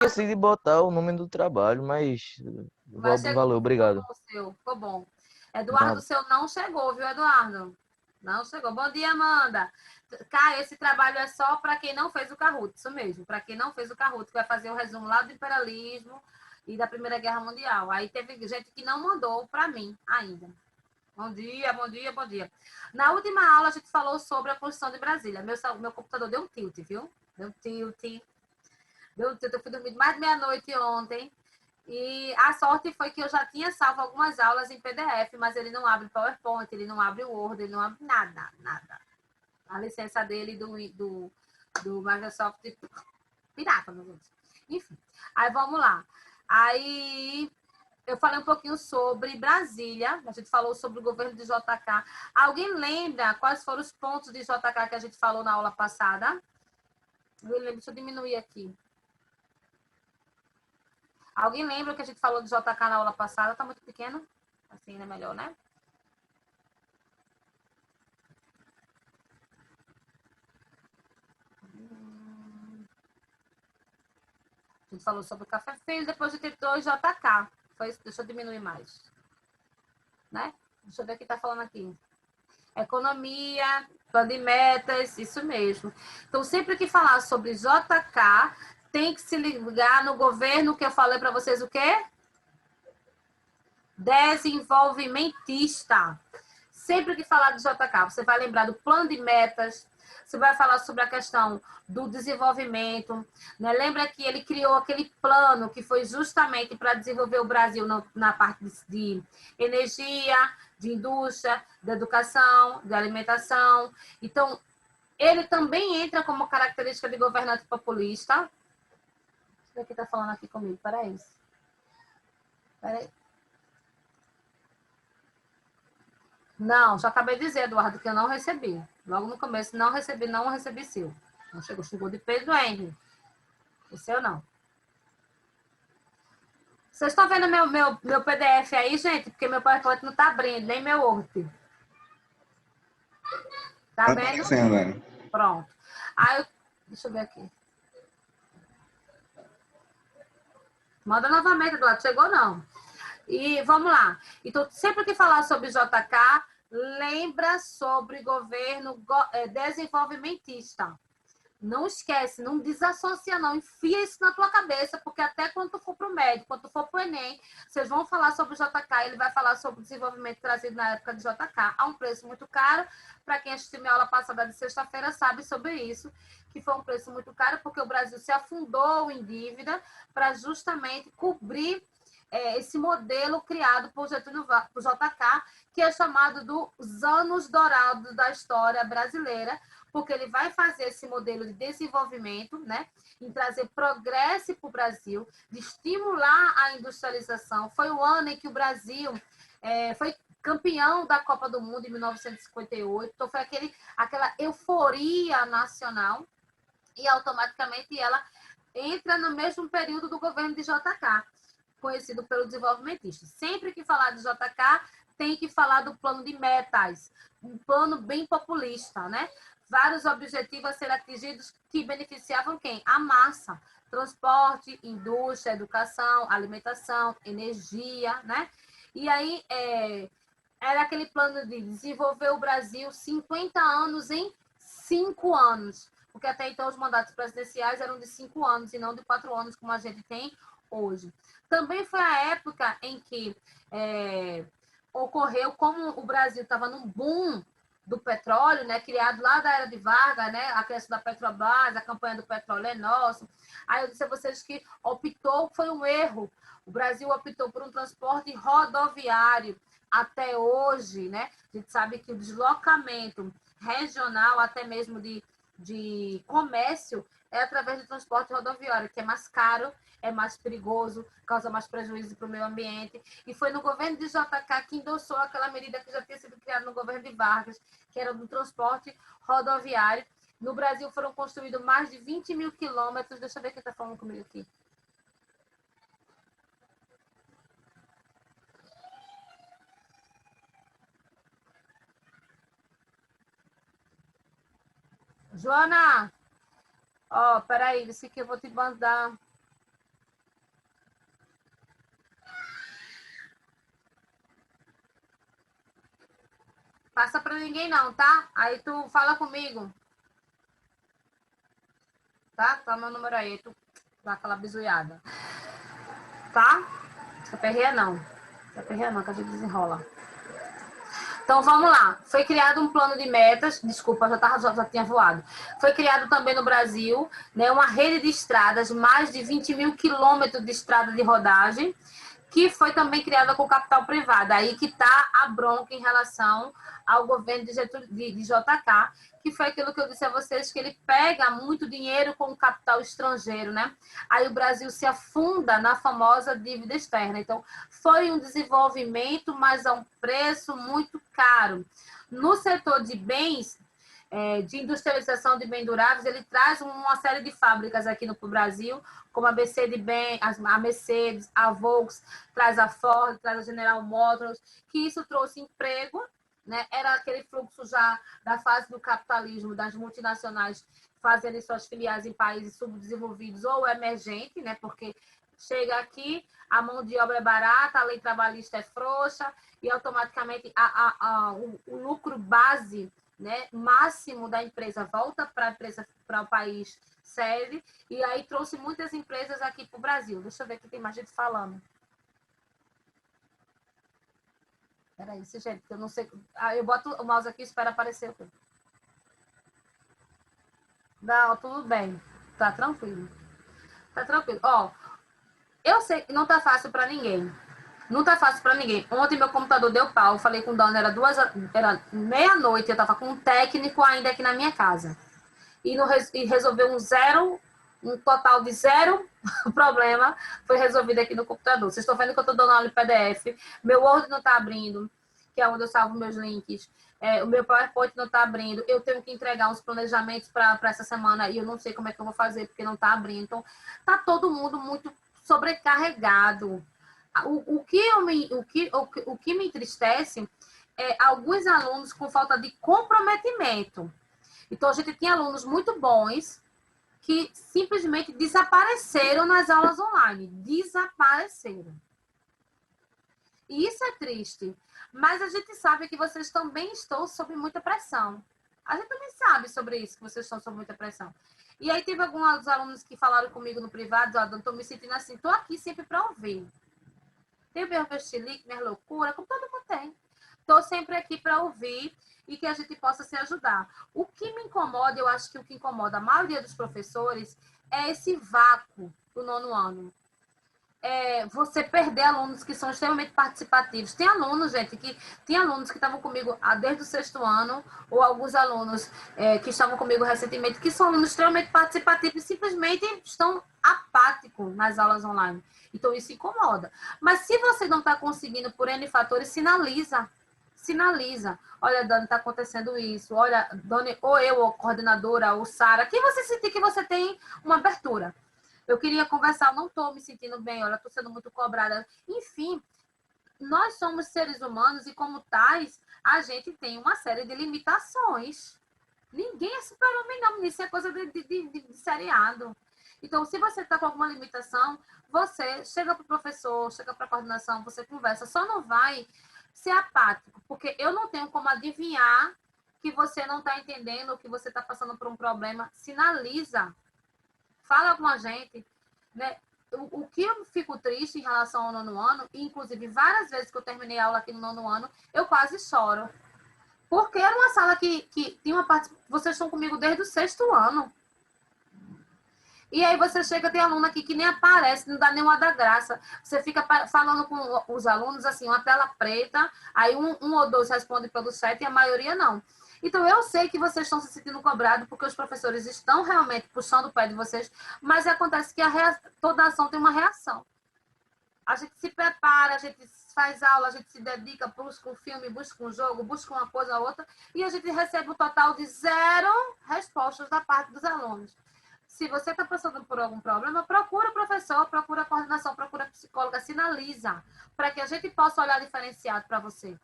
esqueci de botar o nome do trabalho, mas Mas chegou, valeu, ficou obrigado. bom o seu, ficou bom. Eduardo, o Não, seu não chegou, viu, Eduardo? Não chegou. Bom dia, Amanda. Cara, esse trabalho é só para quem não fez o Kahoot, isso mesmo. Para quem não fez o Kahoot, que vai fazer o resumo lá do imperialismo e da Primeira Guerra Mundial. Aí teve gente que não mandou para mim ainda. Bom dia, bom dia, bom dia. Na última aula, a gente falou sobre a Constituição de Brasília. Meu computador deu um tilt, viu? Deu um tilt. Deu um tilt. Eu fui dormir mais de meia-noite ontem. E a sorte foi que eu já tinha salvo algumas aulas em PDF, mas ele não abre PowerPoint, ele não abre Word, ele não abre nada, nada. A licença dele do Microsoft pirata, meu Deus. Enfim, aí vamos lá. Aí eu falei um pouquinho sobre Brasília, a gente falou sobre o governo de JK. Alguém lembra quais foram os pontos de JK que a gente falou na aula passada? Eu lembro, deixa eu diminuir aqui. Alguém lembra o que a gente falou de JK na aula passada? Tá muito pequeno? Assim, né? Melhor, né? A gente falou sobre o café feio, depois de ter dois JK. Foi isso, deixa eu diminuir mais. Né? Deixa eu ver o que tá falando aqui. Economia, plano de metas, isso mesmo. Então, sempre que falar sobre JK, tem que se ligar no governo que eu falei para vocês o quê? Desenvolvimentista. Sempre que falar de JK, você vai lembrar do plano de metas, você vai falar sobre a questão do desenvolvimento. Né? Lembra que ele criou aquele plano que foi justamente para desenvolver o Brasil na parte de energia, de indústria, de educação, de alimentação. Então, ele também entra como característica de governante populista. Deixa eu ver o que está falando aqui comigo. Peraí. Peraí. Não, já acabei de dizer, Eduardo, que eu não recebi. Logo no começo, não recebi seu. Não chegou, chegou de Pedro Henry. O seu não. Vocês estão vendo meu PDF aí, gente? Porque meu PowerPoint não está abrindo, nem meu Word. Tá Tá vendo? aparecendo, Ana. Pronto. Aí, deixa eu ver aqui. Manda novamente, Eduardo. Chegou não. E vamos lá. Então, sempre que falar sobre JK, lembra sobre governo desenvolvimentista. Não esquece, não desassocia, não. Enfia isso na tua cabeça, porque até quando tu for para o médico, quando tu for para o Enem, vocês vão falar sobre o JK, ele vai falar sobre o desenvolvimento trazido na época de JK a um preço muito caro. Para quem assistiu minha aula passada de sexta-feira, sabe sobre isso, que foi um preço muito caro, porque o Brasil se afundou em dívida para justamente cobrir esse modelo criado por JK, que é chamado dos anos dourados da história brasileira, porque ele vai fazer esse modelo de desenvolvimento, né, em trazer progresso para o Brasil, de estimular a industrialização. Foi o ano em que o Brasil foi campeão da Copa do Mundo em 1958, então foi aquela euforia nacional e automaticamente ela entra no mesmo período do governo de JK, conhecido pelo desenvolvimentista. Sempre que falar de JK, tem que falar do plano de metas, um plano bem populista, né? Vários objetivos a serem atingidos que beneficiavam quem? A massa. Transporte, indústria, educação, alimentação, energia, né? E aí, era aquele plano de desenvolver o Brasil 50 anos em 5 anos. Porque até então os mandatos presidenciais eram de 5 anos e não de 4 anos, como a gente tem hoje. Também foi a época em que ocorreu, como o Brasil estava num boom do petróleo, né, criado lá da era de Vargas, né, a questão da Petrobras, a campanha do petróleo é nosso. Aí eu disse a vocês que foi um erro. O Brasil optou por um transporte rodoviário até hoje, né? A gente sabe que o deslocamento regional, até mesmo de comércio, é através do transporte rodoviário, que é mais caro, é mais perigoso, causa mais prejuízo para o meio ambiente. E foi no governo de JK que endossou aquela medida que já tinha sido criada no governo de Vargas, que era do transporte rodoviário. No Brasil foram construídos mais de 20 mil quilômetros. Deixa eu ver quem está falando comigo aqui. Joana, ó, peraí, disse que eu vou te mandar. Passa para ninguém não, tá? Aí tu fala comigo. Tá? Tá meu número aí, tu dá aquela bizuiada. Tá? Se aperreia não. Se aperreia não, que a gente desenrola. Então, vamos lá. Foi criado um plano de metas. Desculpa, já tinha voado. Foi criado também no Brasil, né, uma rede de estradas, mais de 20 mil quilômetros de estrada de rodagem, que foi também criada com capital privado. Aí que está a bronca em relação ao governo de JK, que foi aquilo que eu disse a vocês, que ele pega muito dinheiro com o capital estrangeiro, né? Aí o Brasil se afunda na famosa dívida externa. Então, foi um desenvolvimento, mas a um preço muito caro. No setor de bens, de industrialização de bens duráveis, ele traz uma série de fábricas aqui no Brasil, como a Mercedes, a Volks, traz a Ford, traz a General Motors, que isso trouxe emprego, né? Era aquele fluxo já da fase do capitalismo, das multinacionais fazendo suas filiais em países subdesenvolvidos ou emergentes, né? Porque chega aqui, a mão de obra é barata, a lei trabalhista é frouxa e automaticamente o lucro base, né, máximo da empresa volta para o país sede, e aí trouxe muitas empresas aqui para o Brasil. Deixa eu ver que tem mais gente falando. Peraí, gente, eu não sei. Eu boto o mouse aqui e espero aparecer. Não, tudo bem. Tá tranquilo. Tá tranquilo. Ó, eu sei que não tá fácil para ninguém. Não tá fácil para ninguém. Ontem meu computador deu pau. Eu falei com o dono, era meia-noite, eu tava com um técnico ainda aqui na minha casa. E resolveu um total de zero problema foi resolvido aqui no computador. Vocês estão vendo que eu estou dando aula em PDF. Meu Word não está abrindo, que é onde eu salvo meus links. O meu PowerPoint não está abrindo. Eu tenho que entregar uns planejamentos para essa semana e eu não sei como é que eu vou fazer, porque não está abrindo. Então, está todo mundo muito sobrecarregado. O que me entristece é alguns alunos com falta de comprometimento. Então, a gente tinha alunos muito bons que simplesmente desapareceram nas aulas online. Desapareceram. E isso é triste. Mas a gente sabe que vocês também estão sob muita pressão. A gente também sabe sobre isso, que vocês estão sob muita pressão. E aí teve alguns alunos que falaram comigo no privado, estou me sentindo assim, estou aqui sempre para ouvir. Tem o meu vestilique, minha loucura, como todo mundo tem. Estou sempre aqui para ouvir e que a gente possa se ajudar. O que me incomoda, eu acho que o que incomoda a maioria dos professores é esse vácuo do nono ano. Você perder alunos que são extremamente participativos. Tem alunos, gente, que estavam comigo desde o sexto ano, ou alguns alunos que estavam comigo recentemente, que são alunos extremamente participativos e simplesmente estão apáticos nas aulas online. Então, isso incomoda. Mas se você não está conseguindo por N fatores, sinaliza. Olha, Dani, está acontecendo isso. Olha, Dani, ou eu, ou coordenadora, ou Sara, que você sentir que você tem uma abertura. Eu queria conversar, não estou me sentindo bem, olha, estou sendo muito cobrada. Enfim, nós somos seres humanos e, como tais, a gente tem uma série de limitações. Ninguém é super-homem, não. Isso é coisa de seriado. Então, se você está com alguma limitação, você chega para o professor, chega para a coordenação, você conversa. Só não vai ser apático, porque eu não tenho como adivinhar que você não está entendendo ou que você está passando por um problema. Sinaliza. Fala com a gente, né? O que eu fico triste em relação ao nono ano, e inclusive várias vezes que eu terminei a aula aqui no nono ano, eu quase choro. Porque era uma sala que tinha uma parte. Vocês estão comigo desde o sexto ano. E aí você chega, tem aluno aqui que nem aparece, não dá nenhuma da graça. Você fica falando com os alunos, assim, uma tela preta, aí um ou dois respondem pelo chat e a maioria não. Então, eu sei que vocês estão se sentindo cobrados porque os professores estão realmente puxando o pé de vocês, mas acontece que toda ação tem uma reação. A gente se prepara, a gente faz aula, a gente se dedica, busca um filme, busca um jogo, busca uma coisa ou outra, e a gente recebe um total de 0 respostas da parte dos alunos. Se você está passando por algum problema, procura o professor, procura a coordenação, procura a psicóloga, sinaliza, para que a gente possa olhar diferenciado para você.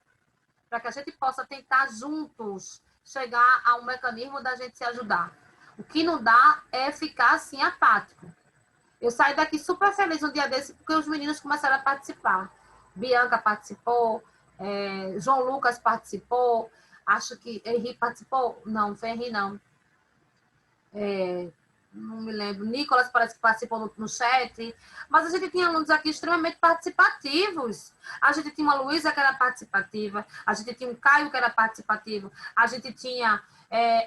Para que a gente possa tentar juntos chegar a um mecanismo da gente se ajudar. O que não dá é ficar assim apático. Eu saí daqui super feliz um dia desse porque os meninos começaram a participar. Bianca participou, João Lucas participou, Acho que Henri participou. Não, foi Henri, não. Não me lembro. Nicolas parece que participou no chat. Mas a gente tinha alunos aqui extremamente participativos. A gente tinha uma Luísa que era participativa. A gente tinha um Caio que era participativo. A gente tinha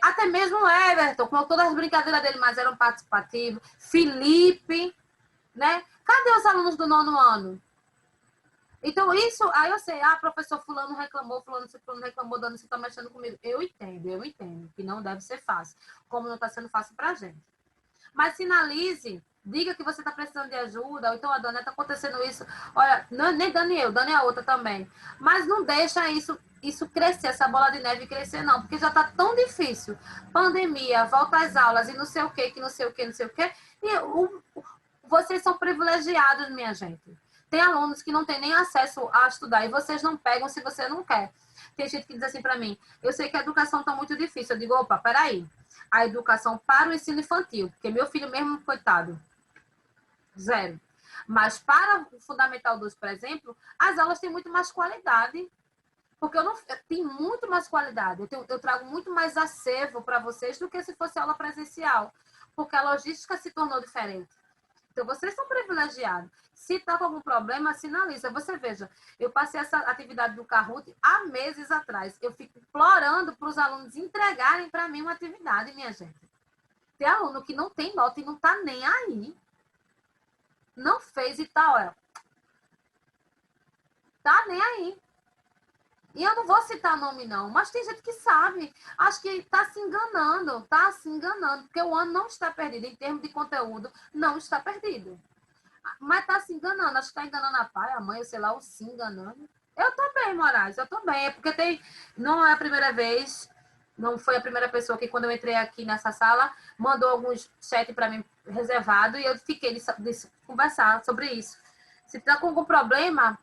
até mesmo o Everton, com todas as brincadeiras dele, mas eram participativos. Felipe, né? Cadê os alunos do 9º ano? Então, isso, aí eu sei, professor fulano reclamou, fulano reclamou, Dani, você está mexendo comigo. Eu entendo, que não deve ser fácil, como não está sendo fácil para a gente. Mas sinalize, diga que você está precisando de ajuda, ou então, a Dani, está acontecendo isso. Olha, não, nem Daniel, Dani é outra também. Mas não deixa isso crescer, essa bola de neve crescer, não, porque já está tão difícil. Pandemia, volta às aulas e não sei o quê, que não sei o quê, não sei o quê. E vocês são privilegiados, minha gente. Tem alunos que não têm nem acesso a estudar e vocês não pegam se você não quer. Tem gente que diz assim para mim, eu sei que a educação está muito difícil. Eu digo, opa, peraí. A educação para o ensino infantil, porque meu filho mesmo, coitado, 0. Mas para o Fundamental 2, por exemplo, as aulas têm muito mais qualidade. Porque eu tenho muito mais qualidade. Eu trago muito mais acervo para vocês do que se fosse aula presencial. Porque a logística se tornou diferente. Então, vocês são privilegiados. Se está com algum problema, sinaliza. Você veja, eu passei essa atividade do Kahoot há meses atrás. Eu fico implorando para os alunos entregarem para mim uma atividade, minha gente. Tem aluno que não tem nota e não está nem aí. Não fez e tá, olha. Tá nem aí. E eu não vou citar nome, não, mas tem gente que sabe. Acho que está se enganando, porque o ano não está perdido. Em termos de conteúdo, não está perdido. Mas está se enganando, acho que está enganando a pai, a mãe, sei lá, ou se enganando. Eu tô bem, Moraes, eu tô bem. É porque não é a primeira vez, não foi a primeira pessoa que, quando eu entrei aqui nessa sala, mandou alguns chat para mim reservado e eu fiquei de conversar sobre isso. Se está com algum problema,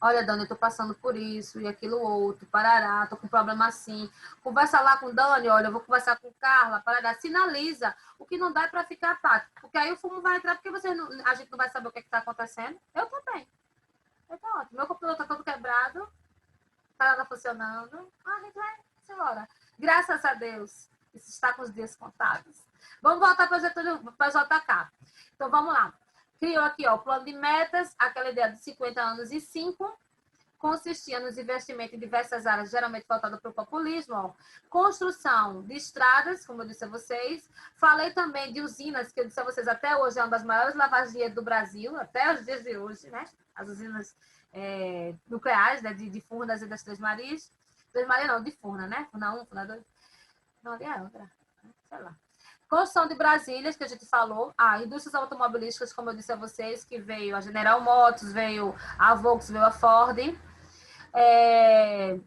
olha, Dani, eu tô passando por isso e aquilo outro, parará, tô com um problema assim. Conversa lá com Dani, olha, eu vou conversar com Carla, parará. Sinaliza. O que não dá é para ficar apático, porque aí o fumo vai entrar, porque a gente não vai saber o que está acontecendo. Eu tô bem. Eu tô ótimo. Meu computador tá todo quebrado, tá nada funcionando. A gente vai, senhora. Graças a Deus, isso está com os dias contados. Vamos voltar para o JK. Então, vamos lá. Criou aqui, ó, o plano de metas, aquela ideia de 50 anos e 5, consistia nos investimentos em diversas áreas, geralmente voltada para o populismo, ó. Construção de estradas, como eu disse a vocês. Falei também de usinas, que eu disse a vocês, até hoje é uma das maiores lavagens do Brasil, até os dias de hoje, né? As usinas nucleares, né? de Furnas e das Três Marias. Três Marias não, de Furna, né? Furna 1, Furna 2. Não, ali é outra. Sei lá. Construção de Brasília, que a gente falou. Indústrias automobilísticas, como eu disse a vocês, que veio a General Motors, veio a Volkswagen, veio a Ford.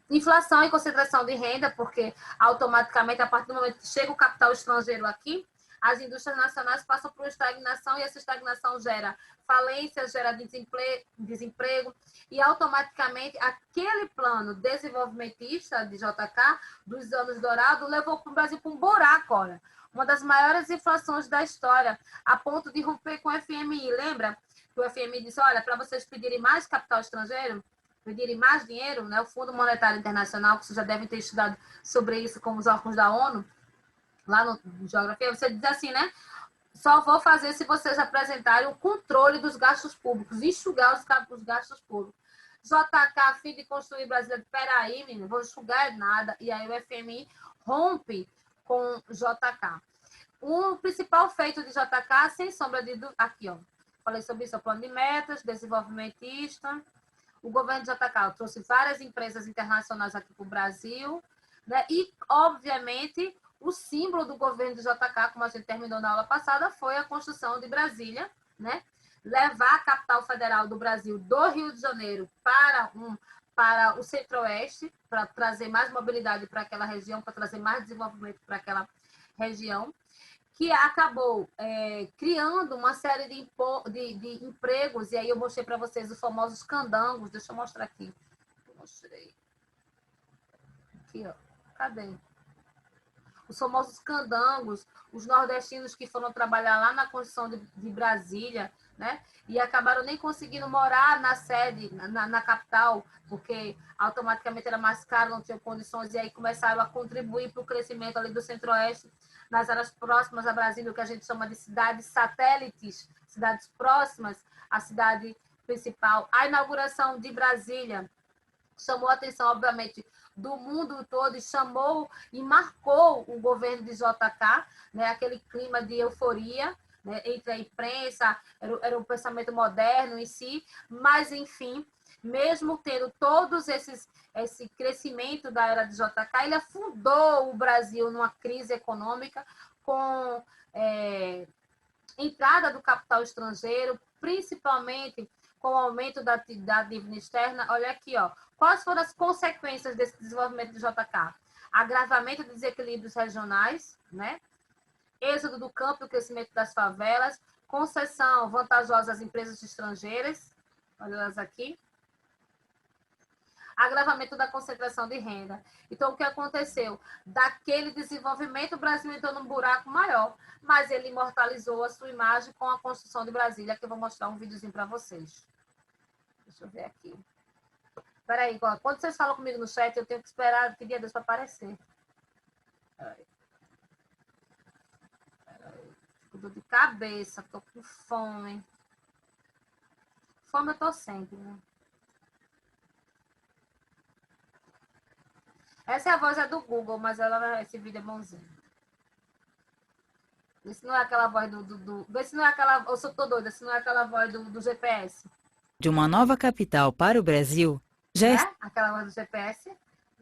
Inflação e concentração de renda, porque automaticamente, a partir do momento que chega o capital estrangeiro aqui, as indústrias nacionais passam por uma estagnação e essa estagnação gera falência, gera desemprego e automaticamente aquele plano desenvolvimentista de JK dos anos dourados levou o Brasil para um buraco, olha. Uma das maiores inflações da história, a ponto de romper com o FMI. Lembra que o FMI disse, olha, para vocês pedirem mais capital estrangeiro, pedirem mais dinheiro, né? O Fundo Monetário Internacional, que vocês já devem ter estudado sobre isso com os órgãos da ONU, lá no Geografia, você diz assim, né? Só vou fazer se vocês apresentarem o controle dos gastos públicos, enxugar os gastos públicos. JK, a fim de construir Brasília, peraí, menino, vou enxugar nada. E aí o FMI rompe com JK. O principal feito de JK, sem sombra de dúvida, aqui, ó. Falei sobre isso, o plano de metas, desenvolvimentista. O governo de JK trouxe várias empresas internacionais aqui para o Brasil, né? E, obviamente, o símbolo do governo de JK, como a gente terminou na aula passada, foi a construção de Brasília, né? Levar a capital federal do Brasil, do Rio de Janeiro, para o centro-oeste, para trazer mais mobilidade para aquela região, para trazer mais desenvolvimento para aquela região, que acabou criando uma série de empregos, e aí eu mostrei para vocês os famosos candangos. Deixa eu mostrar aqui. Mostrei. Aqui, ó. Cadê? Os famosos candangos, os nordestinos que foram trabalhar lá na construção de Brasília, né? E acabaram nem conseguindo morar na sede, na capital, porque automaticamente era mais caro, não tinham condições, e aí começaram a contribuir para o crescimento ali do Centro-Oeste, nas áreas próximas a Brasília, o que a gente chama de cidades satélites, cidades próximas à cidade principal. A inauguração de Brasília chamou a atenção, obviamente, do mundo todo, e chamou e marcou o governo de JK, né, aquele clima de euforia, né, entre a imprensa, era um pensamento moderno em si, mas, enfim, mesmo tendo todos esse crescimento da era de JK, ele afundou o Brasil numa crise econômica com entrada do capital estrangeiro, principalmente com o aumento da dívida externa. Olha aqui, ó. Quais foram as consequências desse desenvolvimento do JK? Agravamento de desequilíbrios regionais, né? Êxodo do campo e o crescimento das favelas, concessão vantajosa às empresas estrangeiras, olha elas aqui, agravamento da concentração de renda. Então, o que aconteceu? Daquele desenvolvimento, o Brasil entrou num buraco maior, mas ele imortalizou a sua imagem com a construção de Brasília, que eu vou mostrar um videozinho para vocês. Deixa eu ver aqui. Espera aí, quando vocês falam comigo no chat, eu tenho que esperar, pedir a Deus para aparecer. Fico dor de cabeça, tô com fome. Fome eu tô sempre, né? Essa é a voz do Google, mas esse vídeo é bonzinho. Esse não é aquela voz esse não é aquela... Eu sou tô doida, esse não é aquela voz do GPS. De uma nova capital para o Brasil, já aquela voz do GPS?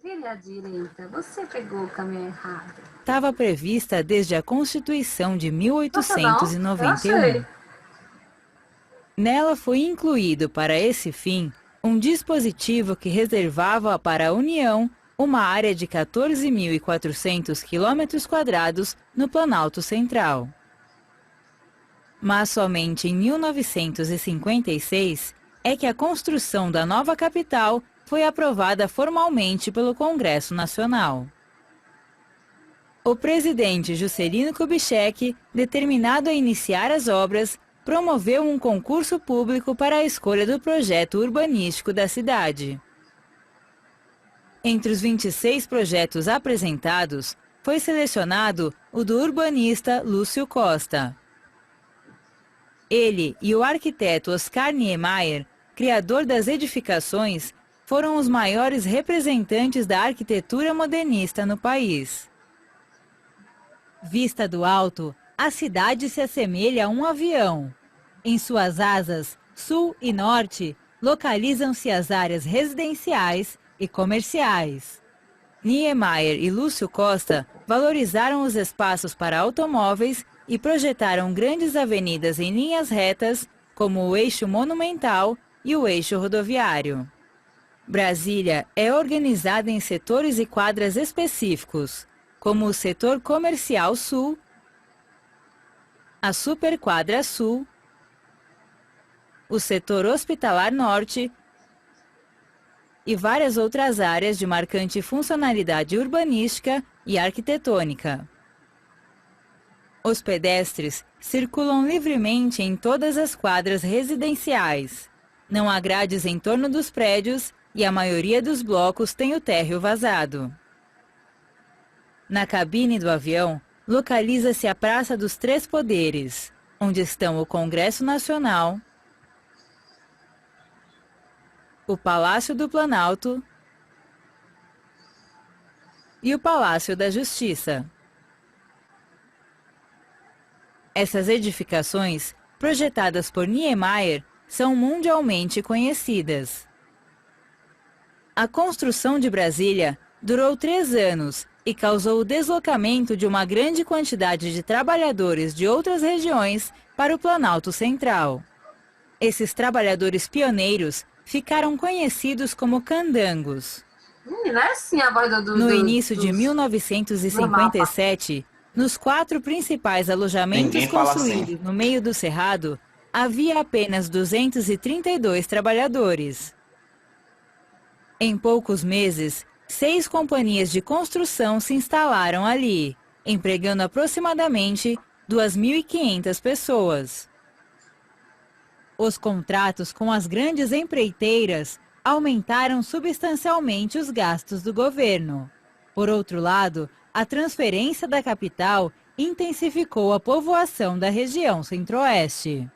Vire à direita, você pegou o caminho errado. Estava prevista desde a Constituição de 1891. Nela foi incluído para esse fim um dispositivo que reservava para a União uma área de 14.400 km² no Planalto Central. Mas somente em 1956 é que a construção da nova capital foi aprovada formalmente pelo Congresso Nacional. O presidente Juscelino Kubitschek, determinado a iniciar as obras, promoveu um concurso público para a escolha do projeto urbanístico da cidade. Entre os 26 projetos apresentados, foi selecionado o do urbanista Lúcio Costa. Ele e o arquiteto Oscar Niemeyer, criador das edificações, foram os maiores representantes da arquitetura modernista no país. Vista do alto, a cidade se assemelha a um avião. Em suas asas, sul e norte, localizam-se as áreas residenciais e comerciais. Niemeyer e Lúcio Costa valorizaram os espaços para automóveis e projetaram grandes avenidas em linhas retas, como o eixo monumental e o eixo rodoviário. Brasília é organizada em setores e quadras específicos, como o setor comercial sul, a superquadra sul, o setor hospitalar norte e várias outras áreas de marcante funcionalidade urbanística e arquitetônica. Os pedestres circulam livremente em todas as quadras residenciais. Não há grades em torno dos prédios e a maioria dos blocos tem o térreo vazado. Na cabine do avião, localiza-se a Praça dos Três Poderes, onde estão o Congresso Nacional, o Palácio do Planalto e o Palácio da Justiça. Essas edificações, projetadas por Niemeyer, são mundialmente conhecidas. A construção de Brasília durou 3 anos e causou o deslocamento de uma grande quantidade de trabalhadores de outras regiões para o Planalto Central. Esses trabalhadores pioneiros ficaram conhecidos como candangos. Não é assim a voz No início de 1957, nos 4 principais alojamentos construídos no meio do cerrado, havia apenas 232 trabalhadores. Em poucos meses, 6 companhias de construção se instalaram ali, empregando aproximadamente 2.500 pessoas. Os contratos com as grandes empreiteiras aumentaram substancialmente os gastos do governo. Por outro lado, a transferência da capital intensificou a povoação da região centro-oeste.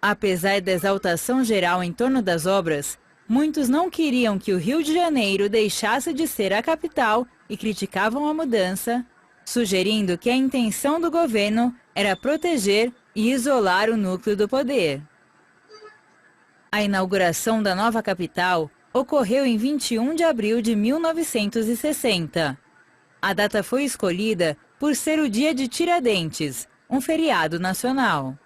Apesar da exaltação geral em torno das obras, muitos não queriam que o Rio de Janeiro deixasse de ser a capital e criticavam a mudança, sugerindo que a intenção do governo era proteger e isolar o núcleo do poder. A inauguração da nova capital ocorreu em 21 de abril de 1960. A data foi escolhida por ser o Dia de Tiradentes, um feriado nacional.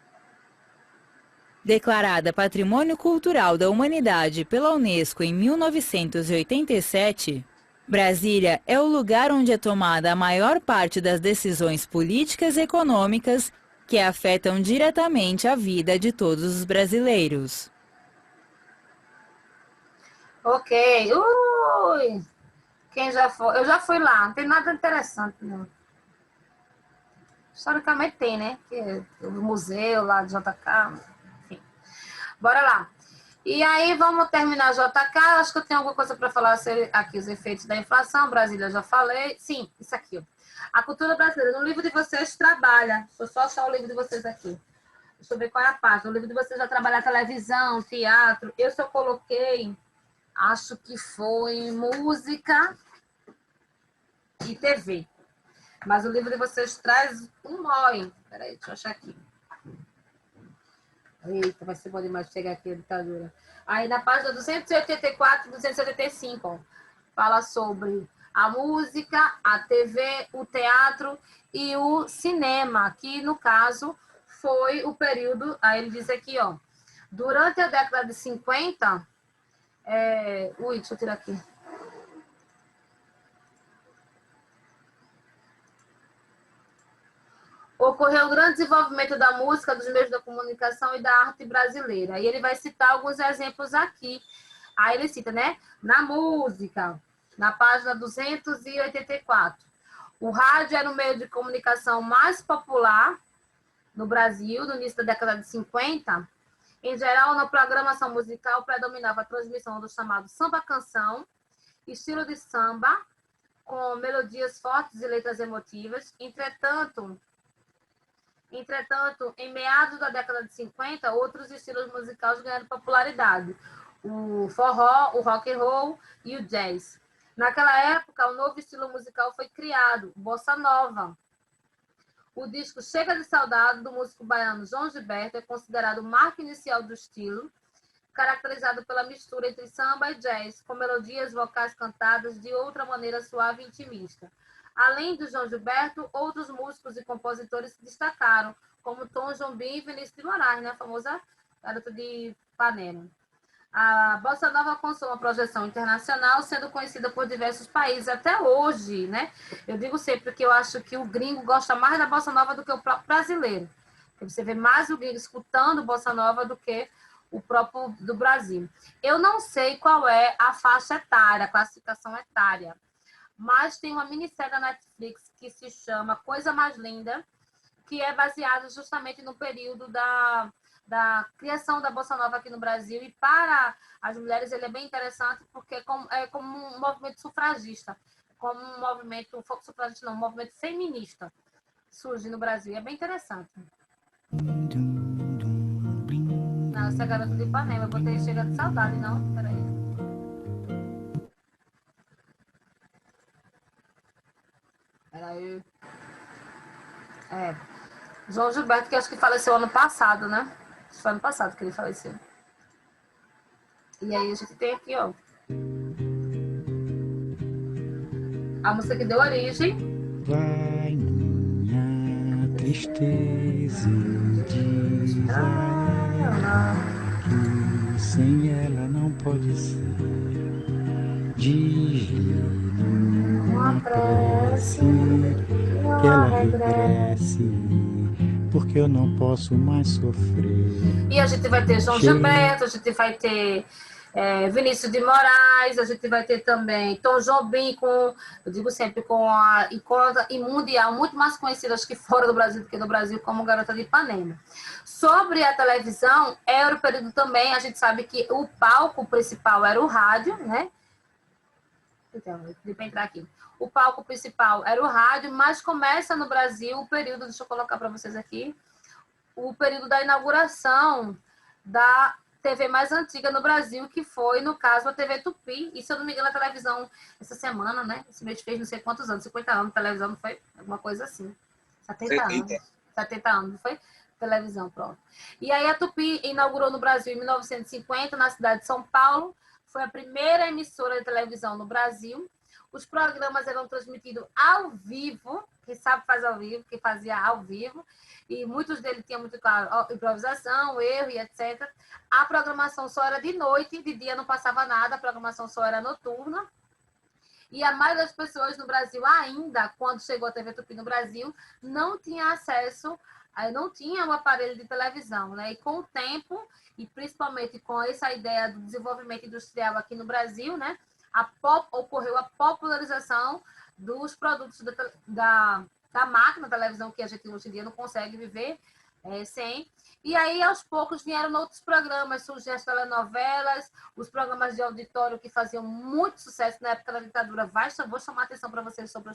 Declarada Patrimônio Cultural da Humanidade pela Unesco em 1987, Brasília é o lugar onde é tomada a maior parte das decisões políticas e econômicas que afetam diretamente a vida de todos os brasileiros. Ok. Ui! Quem já foi? Eu já fui lá, não tem nada interessante, não. Historicamente tem, né? O museu lá de JK, enfim. Bora lá. E aí, vamos terminar JK. Acho que eu tenho alguma coisa para falar sobre aqui, os efeitos da inflação. Brasília, eu já falei. Sim, isso aqui. Ó. A cultura brasileira. No livro de vocês trabalha. Deixa eu só achar o livro de vocês aqui. Deixa eu ver qual é a parte. No livro de vocês já trabalha televisão, teatro. Eu só coloquei, acho que foi música e TV. Mas o livro de vocês traz um MOI. Peraí, deixa eu achar aqui. Eita, vai ser bom demais chegar aqui a ditadura. Aí na página 284 e 285, ó, fala sobre a música, a TV, o teatro e o cinema, que no caso foi o período, aí ele diz aqui, ó, durante a década de 50, deixa eu tirar aqui. Ocorreu um grande desenvolvimento da música, dos meios da comunicação e da arte brasileira. E ele vai citar alguns exemplos aqui. Aí ele cita, né? Na música, na página 284. O rádio era o meio de comunicação mais popular no Brasil, no início da década de 50. Em geral, na programação musical, predominava a transmissão do chamado samba-canção, estilo de samba, com melodias fortes e letras emotivas. Entretanto, em meados da década de 50, outros estilos musicais ganharam popularidade. O forró, o rock and roll e o jazz. Naquela época, um novo estilo musical foi criado, bossa nova. O disco Chega de Saudade, do músico baiano João Gilberto, é considerado o marco inicial do estilo, caracterizado pela mistura entre samba e jazz, com melodias vocais cantadas de outra maneira suave e intimista. Além do João Gilberto, outros músicos e compositores se destacaram, como Tom Jobim e Vinícius de Moraes, né? A famosa garota de Ipanema. A bossa nova alcançou uma projeção internacional, sendo conhecida por diversos países até hoje, né? Eu digo sempre que eu acho que o gringo gosta mais da bossa nova do que o próprio brasileiro. Porque você vê mais o gringo escutando bossa nova do que o próprio do Brasil. Eu não sei qual é a faixa etária, a classificação etária, mas tem uma minissérie da Netflix que se chama Coisa Mais Linda, que é baseada justamente no período da criação da Bossa Nova aqui no Brasil. E para as mulheres ele é bem interessante porque é como um movimento sufragista, como um movimento, sufragista não, um movimento feminista surge no Brasil. É bem interessante. Não, essa é a garota de Ipanema. Eu botei Chega de Saudade, não? Peraí. Peraí. João Gilberto, que acho que faleceu ano passado, né? Acho que foi ano passado que ele faleceu. E aí a gente tem aqui, ó, a música que deu origem. Vai minha tristeza diz a ela que sem ela não pode ser. Diz-lhe numa prece que ela regresse, porque eu não posso mais sofrer. E a gente vai ter João Gilberto, a gente vai ter Vinícius de Moraes, a gente vai ter também Tom Jobim, eu digo sempre, com a icona e mundial, muito mais conhecida, acho que fora do Brasil do que no Brasil, como Garota de Ipanema. Sobre a televisão, era o período também, a gente sabe que o palco principal era o rádio, né? Então, deixa eu entrar aqui. O palco principal era o rádio, mas começa no Brasil o período, deixa eu colocar para vocês aqui, o período da inauguração da TV mais antiga no Brasil, que foi, no caso, a TV Tupi. E, se eu não me engano, a televisão, essa semana, né? Esse mês fez não sei quantos anos, 50 anos, televisão, não foi? Alguma coisa assim. 70 anos. 70 anos, não foi? Televisão, pronto. E aí a Tupi inaugurou no Brasil em 1950, na cidade de São Paulo. Foi a primeira emissora de televisão no Brasil. Os programas eram transmitidos ao vivo, quem sabe faz ao vivo, quem fazia ao vivo, e muitos deles tinham muito claro, improvisação, erro e etc. A programação só era de noite, de dia não passava nada, a programação só era noturna. E a maioria das pessoas no Brasil ainda, quando chegou a TV Tupi no Brasil, não tinha acesso, não tinha um aparelho de televisão, né? E com o tempo, e principalmente com essa ideia do desenvolvimento industrial aqui no Brasil, né? Ocorreu a popularização dos produtos da máquina, da televisão, que a gente hoje em dia não consegue viver sem. E aí, aos poucos, vieram outros programas, surgiram as telenovelas, os programas de auditório que faziam muito sucesso na época da ditadura. Vou chamar a atenção para vocês sobre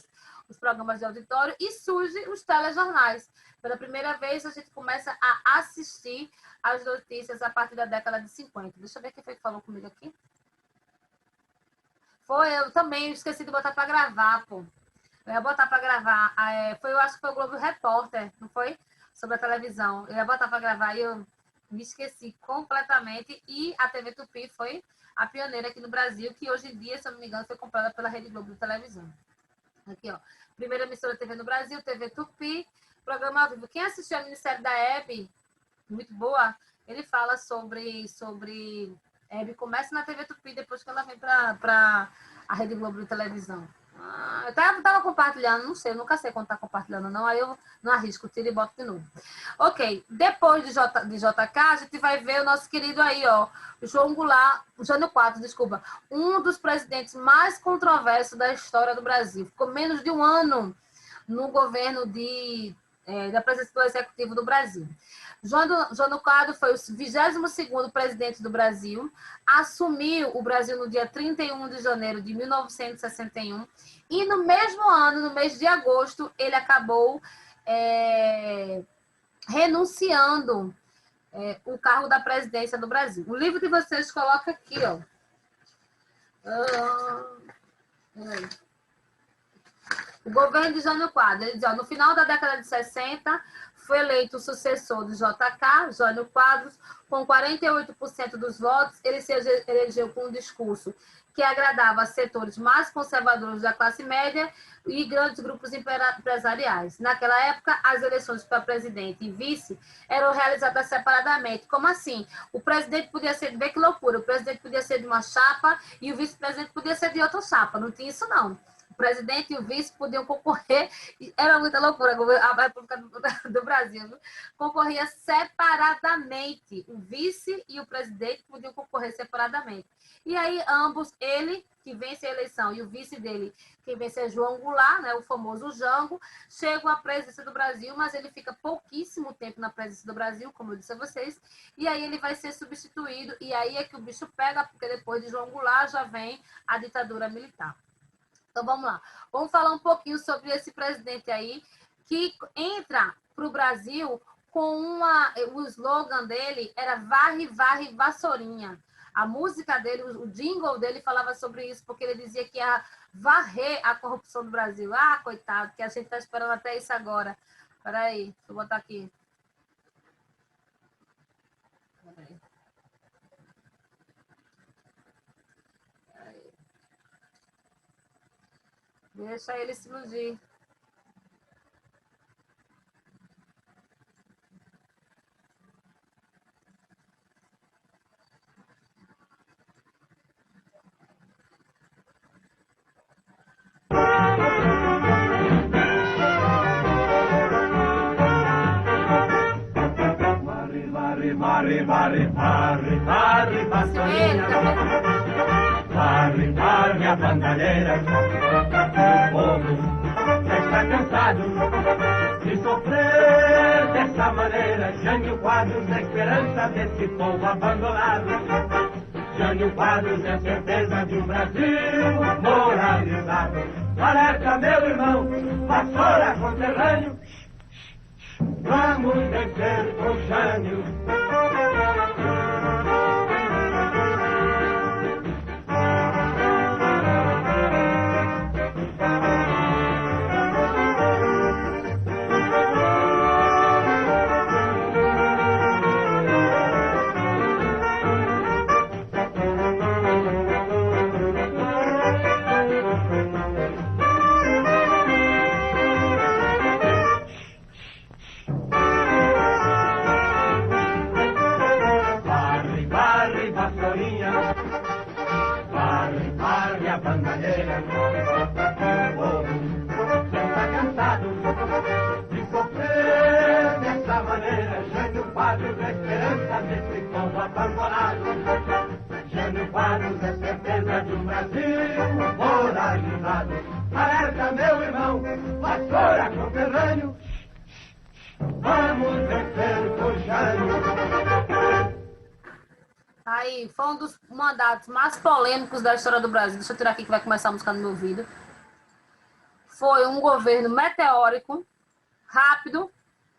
os programas de auditório, e surgem os telejornais. Pela primeira vez, a gente começa a assistir às notícias a partir da década de 50. Deixa eu ver quem foi que falou comigo aqui. Foi, eu também esqueci de botar para gravar, pô. Eu ia botar para gravar. Eu acho que foi o Globo Repórter, não foi? Sobre a televisão. Eu ia botar para gravar e eu me esqueci completamente. E a TV Tupi foi a pioneira aqui no Brasil, que hoje em dia, se eu não me engano, foi comprada pela Rede Globo de televisão. Aqui, ó. Primeira emissora de TV no Brasil, TV Tupi, programa ao vivo. Quem assistiu ao Ministério da Hebe, muito boa, ele fala sobre Hebe começa na TV Tupi, depois que ela vem para a Rede Globo de televisão. Eu estava compartilhando, não sei, eu nunca sei quando está compartilhando, não, aí eu não arrisco, tiro e boto de novo. Ok, depois de JK, a gente vai ver o nosso querido aí, ó, Jânio Quadros, desculpa, um dos presidentes mais controversos da história do Brasil. Ficou menos de um ano no governo da presidência do Executivo do Brasil. Jânio Quadros foi o 22º presidente do Brasil, assumiu o Brasil no dia 31 de janeiro de 1961, e no mesmo ano, no mês de agosto, ele acabou renunciando o cargo da presidência do Brasil. O livro de vocês coloca aqui, ó. O governo de Jânio Quadros, ele diz, ó, no final da década de 60, foi eleito o sucessor do JK, Jânio Quadros, com 48% dos votos. Ele se elegeu com um discurso que agradava a setores mais conservadores da classe média e grandes grupos empresariais. Naquela época, as eleições para presidente e vice eram realizadas separadamente. Como assim? O presidente podia ser, vê que loucura, o presidente podia ser de uma chapa e o vice-presidente podia ser de outra chapa. Não tinha isso, não. O presidente e o vice podiam concorrer, era muita loucura, a República do Brasil concorria separadamente, o vice e o presidente podiam concorrer separadamente. E aí ambos, ele que vence a eleição e o vice dele, quem vence é João Goulart, né, o famoso Jango, chegam à presidência do Brasil, mas ele fica pouquíssimo tempo na presidência do Brasil, como eu disse a vocês, e aí ele vai ser substituído, e aí é que o bicho pega, porque depois de João Goulart já vem a ditadura militar. Então, vamos lá. Vamos falar um pouquinho sobre esse presidente aí, que entra para o Brasil com o slogan dele era varre, varre, vassourinha. A música dele, o jingle dele falava sobre isso, porque ele dizia que ia varrer a corrupção do Brasil. Ah, coitado, que a gente está esperando até isso agora. Espera aí, deixa eu botar aqui. Peraí. Deixa ele se iludir. Varre, varre, varre, varre, vassourinha. Varre, varre a bandalheira. O povo já está cansado de sofrer dessa maneira. Jânio Quadros é esperança desse povo abandonado. Jânio Quadros é certeza de um Brasil moralizado. Alerta, meu irmão, vassoura conterrâneo. Vamos vencer com Jânio. Bandalheira, o povo já está cansado de sofrer dessa maneira. Jânio Quadros é esperança desse povo abandonado. Jânio Quadros é certeza de um Brasil moralizado. Alerta, meu irmão, vassoura conterrâneo. Vamos vencer com Jânio. Aí, foi um dos mandatos mais polêmicos da história do Brasil. Deixa eu tirar aqui que vai começar a música no meu ouvido. Foi um governo meteórico, rápido,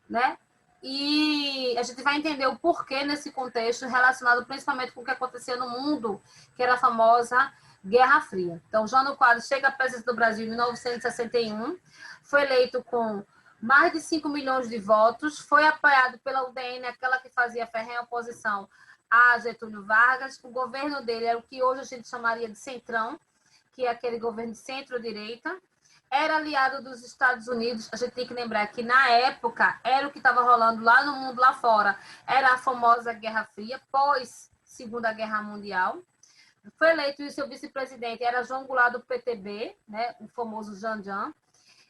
né? E a gente vai entender o porquê nesse contexto, relacionado principalmente com o que acontecia no mundo, que era a famosa Guerra Fria. Então, Jânio Quadros chega à presidência do Brasil em 1961, foi eleito com mais de 5 milhões de votos, foi apoiado pela UDN, aquela que fazia ferrenha oposição a Getúlio Vargas. O governo dele era o que hoje a gente chamaria de centrão, que é aquele governo de centro-direita. Era aliado dos Estados Unidos. A gente tem que lembrar que, na época, era o que estava rolando lá no mundo, lá fora. Era a famosa Guerra Fria, pós Segunda Guerra Mundial. Foi eleito, e o seu vice-presidente era João Goulart do PTB, né, o famoso Janjan.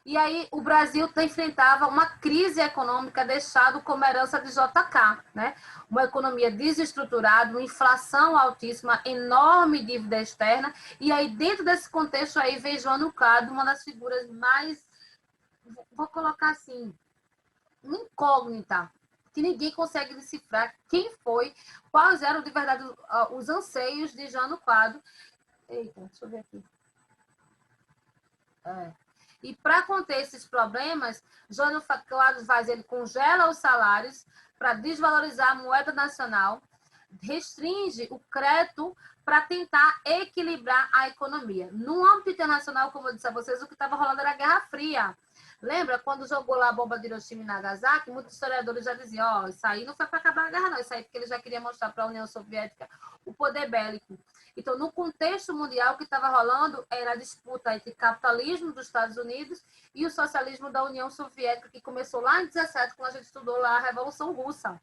E aí o Brasil enfrentava uma crise econômica deixada como herança de JK, né? Uma economia desestruturada, uma inflação altíssima, enorme dívida externa. E aí, dentro desse contexto aí, veio Jânio Quadros, uma das figuras mais, vou colocar assim, uma incógnita, que ninguém consegue decifrar quem foi, quais eram de verdade os anseios de Jânio Quadros. Eita, deixa eu ver aqui. E para conter esses problemas, Jânio Quadros ele congela os salários para desvalorizar a moeda nacional, restringe o crédito para tentar equilibrar a economia. No âmbito internacional, como eu disse a vocês, o que estava rolando era a Guerra Fria. Lembra quando jogou lá a bomba de Hiroshima e Nagasaki? Muitos historiadores já diziam, isso aí não foi para acabar a guerra, não. Isso aí porque ele já queria mostrar para a União Soviética o poder bélico. Então, no contexto mundial, o que estava rolando era a disputa entre o capitalismo dos Estados Unidos e o socialismo da União Soviética, que começou lá em 17, quando a gente estudou lá a Revolução Russa.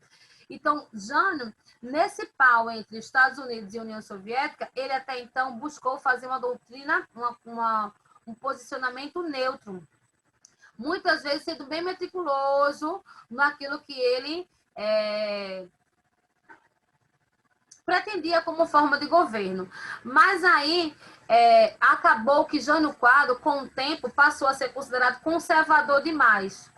Então, Jânio, nesse pau entre Estados Unidos e União Soviética, ele até então buscou fazer uma doutrina, um posicionamento neutro. Muitas vezes sendo bem meticuloso naquilo que ele pretendia como forma de governo. Mas aí acabou que Jânio Quadros, com o tempo, passou a ser considerado conservador demais.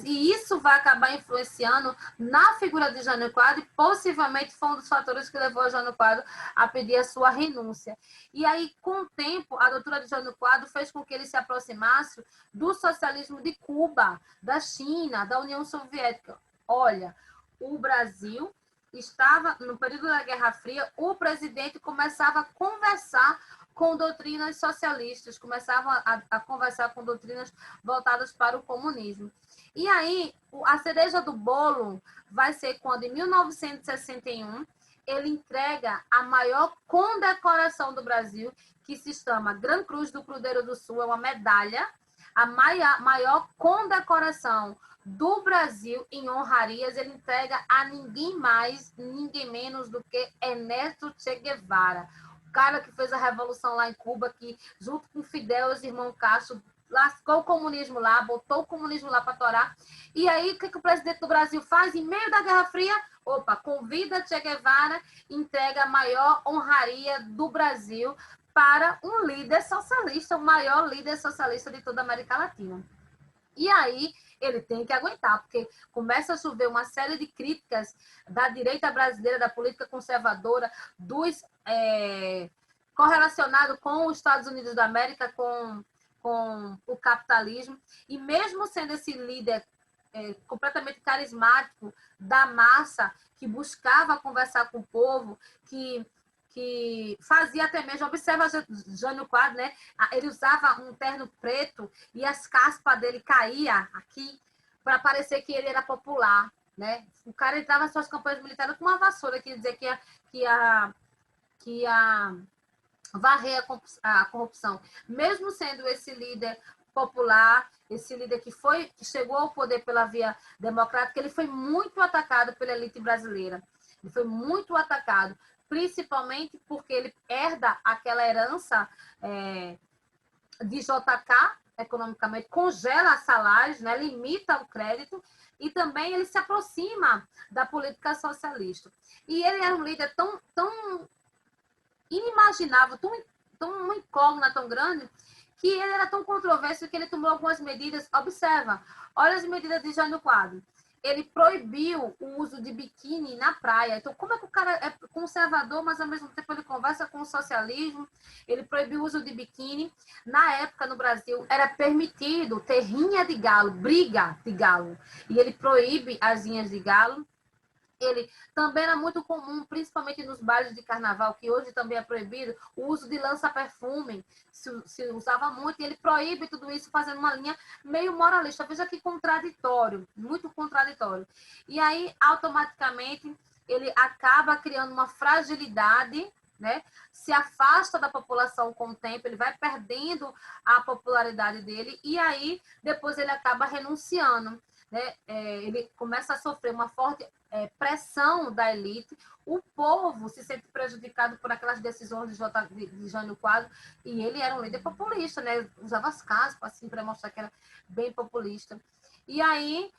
E isso vai acabar influenciando na figura de Jânio Quadros, e possivelmente foi um dos fatores que levou a Jânio Quadros a pedir a sua renúncia. E aí, com o tempo, a doutrina de Jânio Quadros fez com que ele se aproximasse do socialismo de Cuba, da China, da União Soviética. Olha, o Brasil estava, no período da Guerra Fria, o presidente começava a conversar com doutrinas socialistas, começava a conversar com doutrinas voltadas para o comunismo. E aí, a cereja do bolo vai ser quando, em 1961, ele entrega a maior condecoração do Brasil, que se chama Gran Cruz do Cruzeiro do Sul, é uma medalha, a maior condecoração do Brasil em honrarias. Ele entrega a ninguém mais, ninguém menos do que Ernesto Che Guevara, o cara que fez a revolução lá em Cuba, que junto com Fidel e os irmãos Castro lascou o comunismo lá, botou o comunismo lá para torar. E aí, o que o presidente do Brasil faz? Em meio da Guerra Fria, convida Che Guevara, entrega a maior honraria do Brasil para um líder socialista, o maior líder socialista de toda a América Latina. E aí, ele tem que aguentar, porque começa a chover uma série de críticas da direita brasileira, da política conservadora, dos correlacionado com os Estados Unidos da América, com o capitalismo. E mesmo sendo esse líder completamente carismático da massa, que buscava conversar com o povo, que fazia até mesmo, observa Jânio Quadros, né? Ele usava um terno preto e as caspas dele caíam aqui para parecer que ele era popular, né? O cara entrava nas suas campanhas militares com uma vassoura, que dizer que ia varrer a corrupção. Mesmo sendo esse líder popular, esse líder que chegou ao poder pela via democrática, ele foi muito atacado pela elite brasileira. Ele foi muito atacado, principalmente porque ele herda aquela herança de JK, economicamente, congela salários, né, limita o crédito, e também ele se aproxima da política socialista. E ele era um líder tão inimaginável, tão uma incógnita tão grande, que ele era tão controverso que ele tomou algumas medidas. Observa, olha as medidas de Jânio Quadros. Ele proibiu o uso de biquíni na praia. Então, como é que o cara é conservador, mas ao mesmo tempo ele conversa com o socialismo? Ele proibiu o uso de biquíni. Na época, no Brasil, era permitido ter rinha de galo, briga de galo. E ele proíbe as rinhas de galo. Ele também era muito comum, principalmente nos bailes de carnaval, que hoje também é proibido, o uso de lança-perfume. Se usava muito, e ele proíbe tudo isso fazendo uma linha meio moralista. Veja que contraditório, muito contraditório. E aí, automaticamente, ele acaba criando uma fragilidade, né? Se afasta da população com o tempo, ele vai perdendo a popularidade dele, e aí, depois ele acaba renunciando. Né? Ele começa a sofrer uma forte pressão da elite, o povo se sente prejudicado por aquelas decisões de Jânio Quadros, e ele era um líder populista, né? Usava as caspas assim, para mostrar que era bem populista. E aí,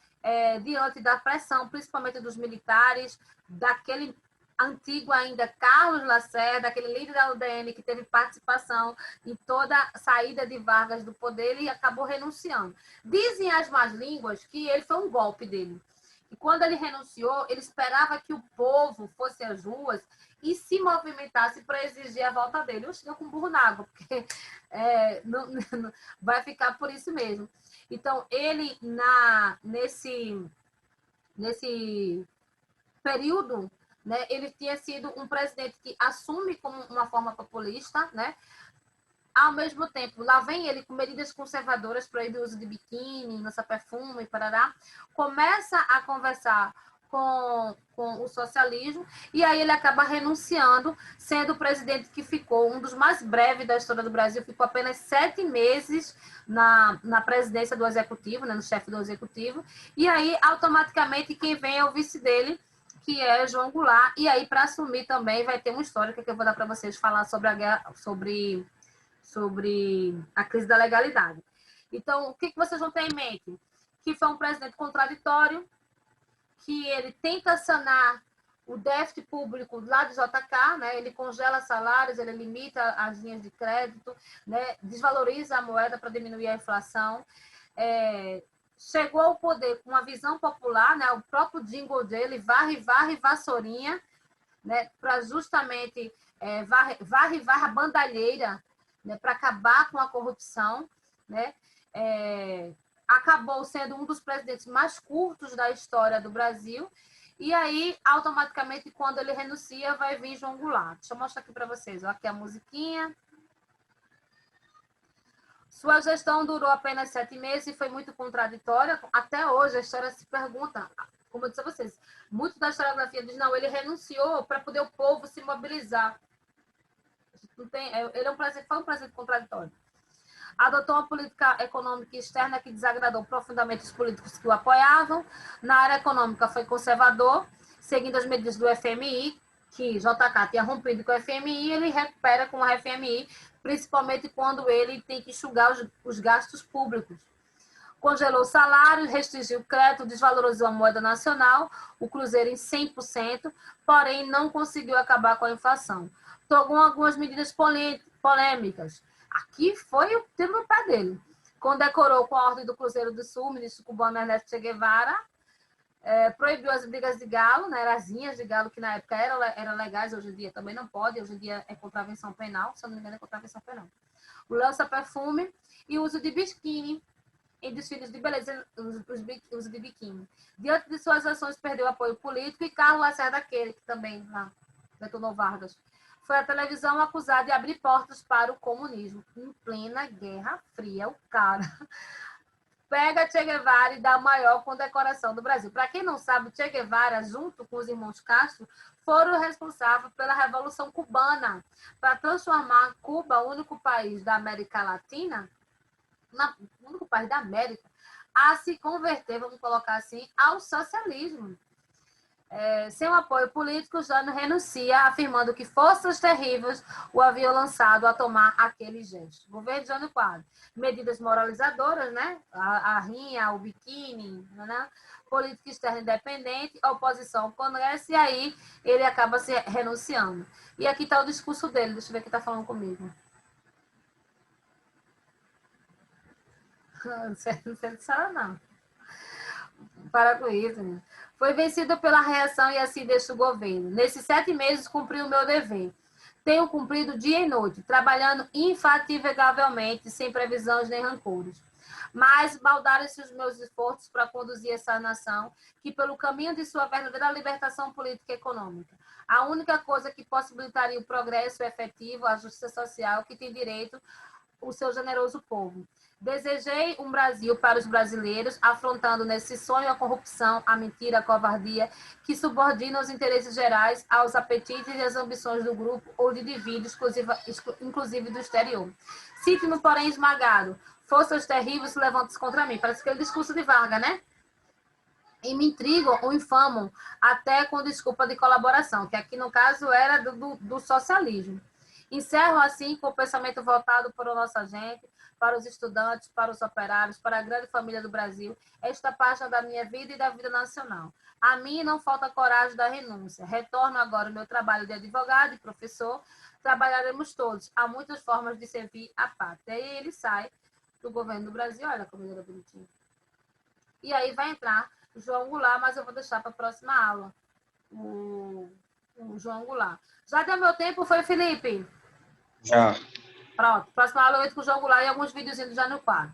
diante da pressão, principalmente dos militares, daquele antigo ainda Carlos Lacerda, aquele líder da UDN que teve participação em toda a saída de Vargas do poder, ele acabou renunciando. Dizem as más línguas que ele foi um golpe dele. E quando ele renunciou, ele esperava que o povo fosse às ruas e se movimentasse para exigir a volta dele. Eu chego com burro na água, porque não vai ficar por isso mesmo. Então, ele, nesse período, né, ele tinha sido um presidente que assume como uma forma populista, né? Ao mesmo tempo, lá vem ele com medidas conservadoras, proíbe o uso de biquíni, lança-perfume, parará, começa a conversar com o socialismo, e aí ele acaba renunciando, sendo o presidente que ficou um dos mais breves da história do Brasil, ficou apenas 7 meses na presidência do executivo, né, no chefe do executivo, e aí automaticamente quem vem é o vice dele, que é João Goulart, e aí para assumir também vai ter uma história que eu vou dar para vocês falar sobre a guerra, sobre a crise da legalidade. Então, o que vocês vão ter em mente? Que foi um presidente contraditório, que ele tenta sanar o déficit público lá do JK, né? Ele congela salários, ele limita as linhas de crédito, né? Desvaloriza a moeda para diminuir a inflação. Chegou ao poder com uma visão popular, né? O próprio jingle dele, varre, vassourinha, né? Para justamente varre a bandalheira, né? Para acabar com a corrupção, né? Acabou sendo um dos presidentes mais curtos da história do Brasil. E aí, automaticamente, quando ele renuncia, vai vir João Goulart. Deixa eu mostrar aqui para vocês. Aqui a musiquinha. Sua gestão durou apenas 7 meses e foi muito contraditória. Até hoje, a história se pergunta, como eu disse a vocês, muito da historiografia diz, não, ele renunciou para poder o povo se mobilizar. Ele foi um presidente contraditório. Adotou uma política econômica externa que desagradou profundamente os políticos que o apoiavam. Na área econômica, foi conservador, seguindo as medidas do FMI, que JK tinha rompido com o FMI, ele recupera com o FMI, principalmente quando ele tem que enxugar os gastos públicos. Congelou salários, restringiu o crédito, desvalorizou a moeda nacional, o cruzeiro em 100%, porém não conseguiu acabar com a inflação. Tomou algumas medidas polêmicas. Aqui foi o tiro no pé dele. Condecorou com a Ordem do Cruzeiro do Sul, o ministro cubano Ernesto Che Guevara, proibiu as brigas de galo, né, as rinhas de galo, que na época eram legais, hoje em dia também não pode, hoje em dia é contravenção penal, se eu não me engano é contravenção penal. O lança-perfume e o uso de biquíni em desfiles de beleza, uso de biquíni. Diante de suas ações, perdeu apoio político, e Carlos Lacerda, aquele que também lá detonou Vargas, foi à televisão acusado de abrir portas para o comunismo. Em plena Guerra Fria, o cara pega Che Guevara e dá a maior condecoração do Brasil. Para quem não sabe, Che Guevara, junto com os irmãos Castro, foram responsáveis pela Revolução Cubana, para transformar Cuba, o único país da América Latina, o único país da América, a se converter, vamos colocar assim, ao socialismo. Sem o apoio político, Jânio renuncia, afirmando que forças terríveis o haviam lançado a tomar aquele gesto. Governo de Jânio Quadros. Medidas moralizadoras, né? A rinha, o biquíni, né? Política externa independente, oposição ao Congresso, e aí ele acaba se renunciando. E aqui está o discurso dele, deixa eu ver quem está falando comigo. Não sei de Sara, não. Para com isso, né? Foi vencido pela reação e assim deixa o governo. Nesses 7 meses, cumpri o meu dever. Tenho cumprido dia e noite, trabalhando infatigavelmente, sem previsões nem rancores. Mas baldaram-se os meus esforços para conduzir essa nação, que pelo caminho de sua verdadeira libertação política e econômica. A única coisa que possibilitaria o progresso efetivo, a justiça social, que tem direito o seu generoso povo. Desejei um Brasil para os brasileiros, afrontando nesse sonho a corrupção, a mentira, a covardia, que subordina os interesses gerais aos apetites e às ambições do grupo ou de indivíduos, inclusive do exterior. Sinto-me, porém, esmagado. Forças terríveis se levantam contra mim. Parece aquele discurso de Vargas, né? E me intrigam ou infamam, até com desculpa de colaboração, que aqui, no caso, era do socialismo. Encerro, assim, com o pensamento voltado para a nossa gente, para os estudantes, para os operários, para a grande família do Brasil, esta página da minha vida e da vida nacional. A mim não falta coragem da renúncia. Retorno agora ao meu trabalho de advogado e professor. Trabalharemos todos. Há muitas formas de servir a pátria. E aí ele sai do governo do Brasil. Olha como ele era bonitinho. E aí vai entrar o João Goulart, mas eu vou deixar para a próxima aula. O João Goulart. Já deu meu tempo, foi, Felipe? Já. Pronto. Próxima aula eu entro com o João Goulart e alguns videozinhos já no quadro.